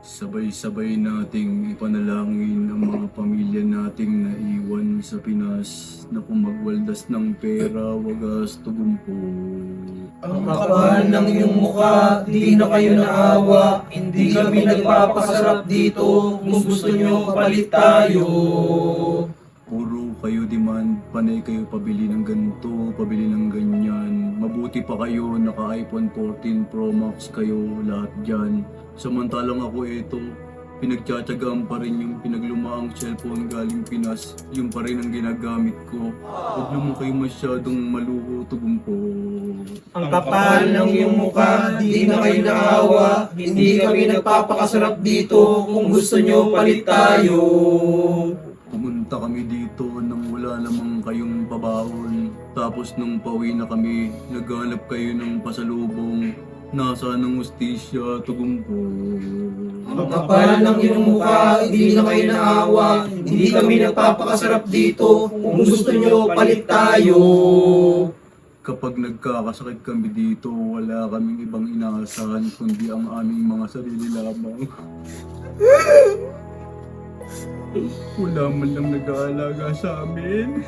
Sabay-sabay nating ipanalangin ang mga pamilya nating naiwan sa Pinas na kung magwaldas ng pera, wagas tugumpo. Ang kapal ng iyong mukha, di na kayo naawa. Hindi kami nagpapasarap dito. Kung gusto nyo, palit tayo. Puro kayo demand, panay kayo pabili ng ganito, pabili ng ganyan. Mabuti pa kayo, naka iPhone 14 Pro Max kayo, lahat dyan. Samantalang ako ito, pinagtsatsagaan pa rin yung pinaglumaang cellphone galing Pinas, yung pa rin ang ginagamit ko. Huwag naman kayo masyadong maluho, tugumpo. Ang kapal ng iyong mukha, di na kayo naawa. Hindi kami nagpapakasarap dito. Kung gusto nyo, palit tayo. Pumunta kami dito nang wala namang kayong pabaon. Tapos nung pauwi na kami, naghanap kayo ng pasalubong. Nasaan ang ustisya, tugumpo? Ang kapal ng iyong mukha, di na kayo naawa. Hindi kami nagpapakasarap dito. Kung gusto nyo, palit tayo. Kapag nagkakasakit kami dito, wala kaming ibang inaasahan kundi ang aming mga sarili lamang. Wala man lang nag-aalaga sa amin.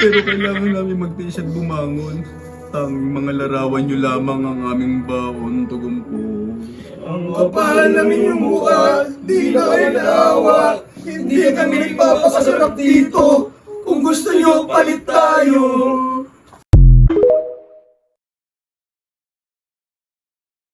Pero kailangan namin magtiis at bumangon. Tanging mga larawan nyo lamang ang aming baon, tugumpo. Ang kapal ng iyong mukha, di na kayo naawa. Hindi kami nagpapakasarap dito. Kung gusto nyo, palit tayo.